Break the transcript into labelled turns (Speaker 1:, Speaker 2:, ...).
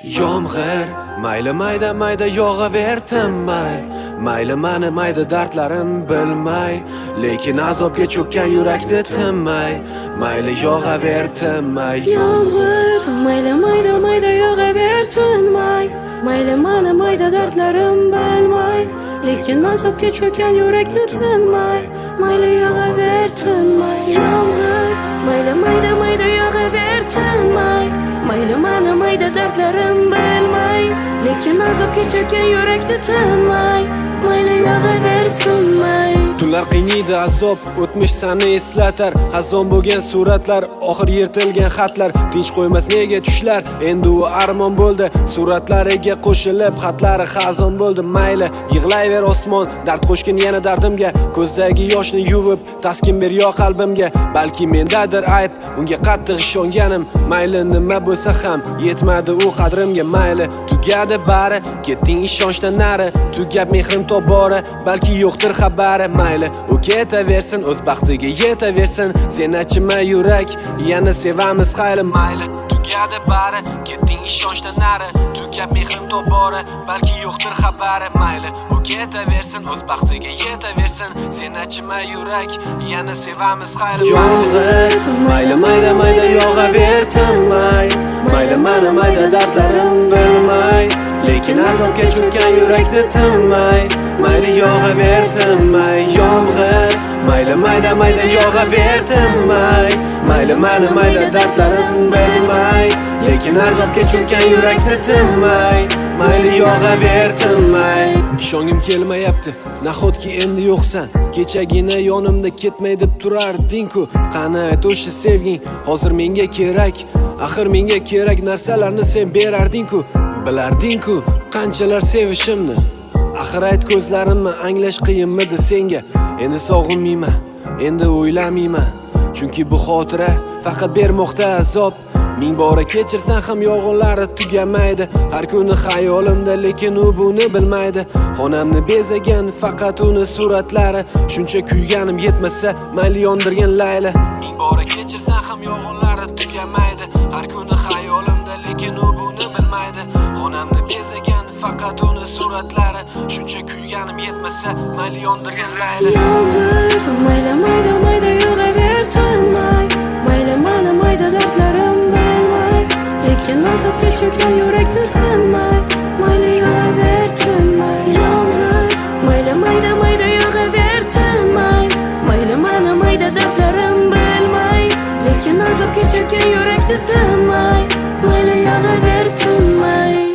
Speaker 1: Yomg'ir mayli mayda mayda yog'aver tinmay, mayli mani mayda dardlarim bilmay, lekin azobga cho'kkan yurakni tinmay, mayli yog'aver tinmay.
Speaker 2: Yomg'ir mayli mayda mayda yog'aver tinmay, mayli mani mayda dardlarim bilmay, lekin azobga cho'kkan yurakni tinmay, mayli yog'aver tinmay. Yomg'ir mayli mayda mayda yog'aver tinmay, mayli mani mayda dardlarim bilmay, lekin azobga cho'kkan yurakni tinmay, mayli yog'aver tinmay.
Speaker 1: Tunlar qiynaydi azob, o'tmish sani eslatar, xazon bo'lgan suratlar, oxir yirtilgan xatlar, tinch qo'ymas nega tushlar, endi u armon bo'ldi, suratlariga qo'shilib xatlari xazon bo'ldi. Mayli yig'layver osmon, dard qo'shgin yana dardimga, ko'zdagi yoshni yuvib taskin ber yo qalbimga. Balki mendadir ayb, unga qattiq ishonganim, mayli nima bo'lsa ham yetmadi u qadrimga. Mayli tugadi bari, ketding ishonchdan nari, tugab mehrim tobora, balki yo'qdir xabari. Mayli u ketaversin, o'z baxtiga yetaversin, sen achima yurak, yana sevamiz xayli. Mayli tugadi bari, ketding ishonchdan nari, tugab mehrim tobora, balki yo'qdir xabari. Mayli u ketaversin, o'z baxtiga yetaversin, sen achima yurak, yana sevamiz xayli. Yomg'ir mayli mayda mayda yog'aver tinmay, mayli mani mayda dardlarim bilmay, lekin azobga cho'kkan yurakni tinmay, mayli yog'aver tinmay. Yomg'ir mayli mayda mayda yog'aver tinmay, mayli mani mayda dardlarim bilmay, lekin azobga cho'kkan yurakni tinmay, mayli yog'aver tinmay. Ishongim kelmayapti, nahotki endi yo'qsan, kechagina yonimda ketmay deb turarding-ku. Qani ayt o'sha sevging hozir menga kerak, axir menga kerak narsalarni sen berarding-ku. Bilarding-ku qanchalar sevishimni, axir ayt ko'zlarimni anglash qiyinmidi senga. Endi sog'inmayman, endi o'ylamayman, chunki bu xotira faqat bermoqda azob. Ming bora kechirsan ham yolg'onlari tugamaydi, har kuni xayolimda, lekin u buni bilmaydi. Xonamni bezagan faqat uni suratlari, shuncha kuyganim yetmasa mayli yondirgan layli. Ming bora kechirsan ham yolg'onlari tugamaydi, har kuni xayolimda, lekin u buni bilmaydi. Xonamni bezagan faqat uni suratlari, shuncha kuyganim yetmasa mayli yondirgan layli.
Speaker 2: Yomg'ir mayli mayda mayda yog'aver tinmay, mayli mani mayda dardlarim bilmay, lekin azobga cho'kkan yurakni tinmay, mayli yog'aver tinmay. Yomg'ir mayli mayda mayda yog'aver tinmay, mayli mani mayda dardlarim bilmay, lekin azobga cho'kkan yurakni tinmay, mayli yog'aver tinmay.